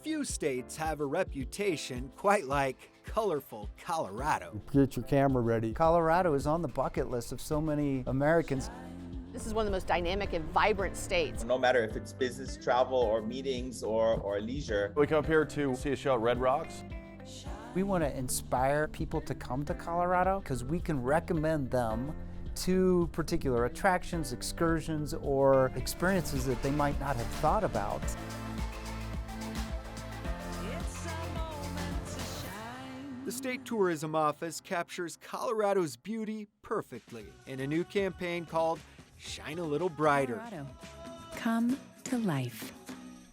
Few states have a reputation quite like colorful Colorado. Get your camera ready. Colorado is on the bucket list of so many Americans. This is one of the most dynamic and vibrant states. No matter if it's business, travel, or meetings, or leisure. We come up here to see a show at Red Rocks. We want to inspire people to come to Colorado because we can recommend them to particular attractions, excursions, or experiences that they might not have thought about. The State Tourism Office captures Colorado's beauty perfectly in a new campaign called Shine a Little Brighter. Colorado. Come to life.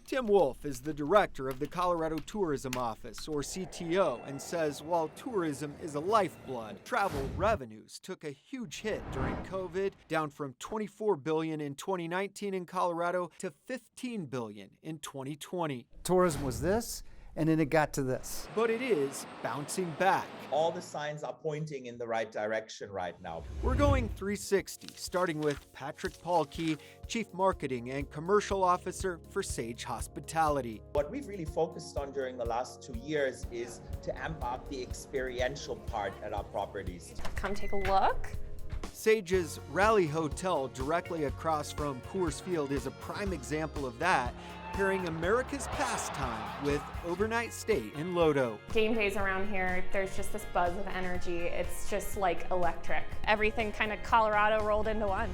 Tim Wolf is the director of the Colorado Tourism Office, or CTO, and says while tourism is a lifeblood, travel revenues took a huge hit during COVID, down from $24 billion in 2019 in Colorado to $15 billion in 2020. Tourism was this, and then it got to this. But it is bouncing back. All the signs are pointing in the right direction right now. We're going 360, starting with Patrick Pahlke, Chief Marketing and Commercial Officer for Sage Hospitality. What we've really focused on during the last 2 years is to amp up the experiential part at our properties. Come take a look. Sage's Raleigh Hotel directly across from Coors Field is a prime example of that, pairing America's pastime with overnight stay in Lodo. Game days around here, there's just this buzz of energy. It's just like electric. Everything kind of Colorado rolled into one.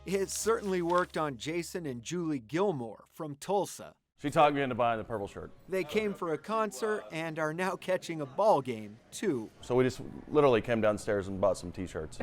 It certainly worked on Jason and Julie Gilmore from Tulsa. She talked me into buying the purple shirt. They came for a concert and are now catching a ball game, too. So we just literally came downstairs and bought some t-shirts.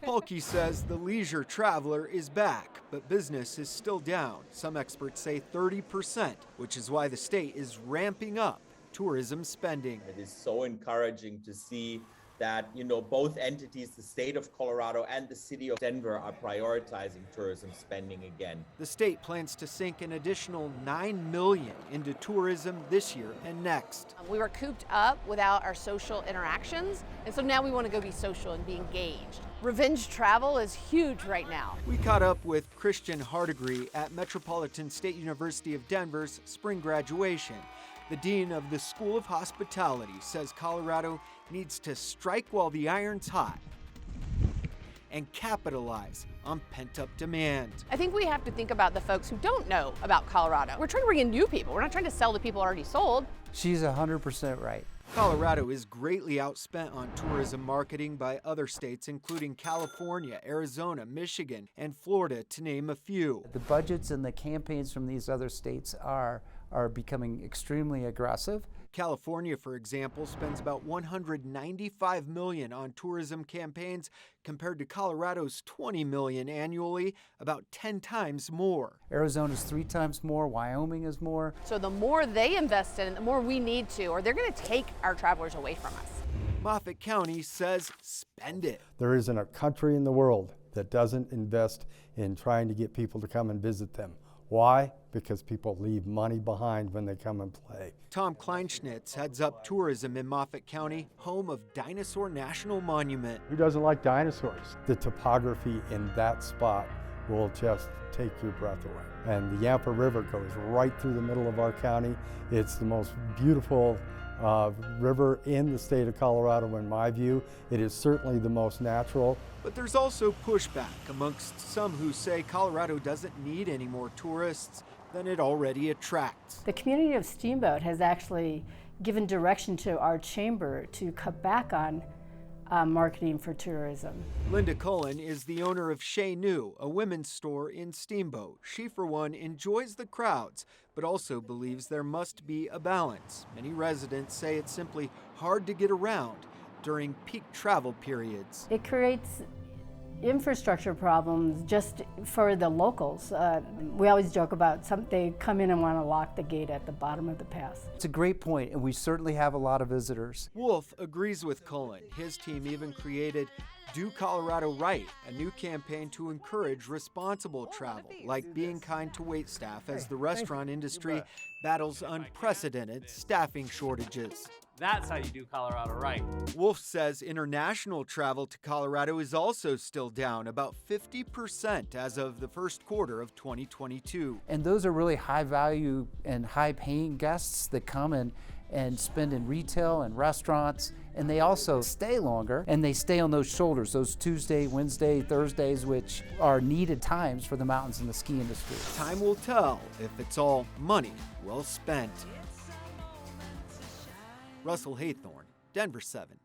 Pahlke says the leisure traveler is back, but business is still down. Some experts say 30%, which is why the state is ramping up tourism spending. It is so encouraging to see that, both entities, the state of Colorado and the city of Denver, are prioritizing tourism spending again. The state plans to sink an additional $9 million into tourism this year and next. We were cooped up without our social interactions, and so now we want to go be social and be engaged. Revenge travel is huge right now. We caught up with Christian Hardigree at Metropolitan State University of Denver's spring graduation. The dean of the School of Hospitality says Colorado needs to strike while the iron's hot and capitalize on pent-up demand. I think we have to think about the folks who don't know about Colorado. We're trying to bring in new people. We're not trying to sell to people already sold. She's 100% right. Colorado is greatly outspent on tourism marketing by other states, including California, Arizona, Michigan, and Florida, to name a few. The budgets and the campaigns from these other states are becoming extremely aggressive. California, for example, spends about $195 million on tourism campaigns compared to Colorado's $20 million annually, about 10 times more. Arizona's 3 times more, Wyoming is more. So the more they invest in it, the more we need to, or they're going to take our travelers away from us. Moffat County says spend it. There isn't a country in the world that doesn't invest in trying to get people to come and visit them. Why? Because people leave money behind when they come and play. Tom Kleinschnitz heads up tourism in Moffat County, home of Dinosaur National Monument. Who doesn't like dinosaurs? The topography in that spot will just take your breath away. And the Yampa River goes right through the middle of our county. It's the most beautiful river in the state of Colorado, in my view. It is certainly the most natural. But there's also pushback amongst some who say Colorado doesn't need any more tourists than it already attracts. The community of Steamboat has actually given direction to our chamber to cut back on marketing for tourism. Linda Cullen is the owner of Chez Nu, a women's store in Steamboat. She, for one, enjoys the crowds, but also believes there must be a balance. Many residents say it's simply hard to get around during peak travel periods. It creates infrastructure problems just for the locals. We always joke about they come in and want to lock the gate at the bottom of the pass. It's a great point, and we certainly have a lot of visitors. Wolf agrees with Cullen. His team even created Do Colorado Right, a new campaign to encourage responsible travel, like being kind to waitstaff as the restaurant industry battles unprecedented staffing shortages. That's how you do Colorado right. Wolf says international travel to Colorado is also still down about 50% as of the first quarter of 2022. And those are really high value and high paying guests that come and spend in retail and restaurants, and they also stay longer, and they stay on those shoulders, those Tuesday, Wednesday, Thursdays, which are needed times for the mountains and the ski industry. Time will tell if it's all money well spent. Russell Haythorne, Denver 7.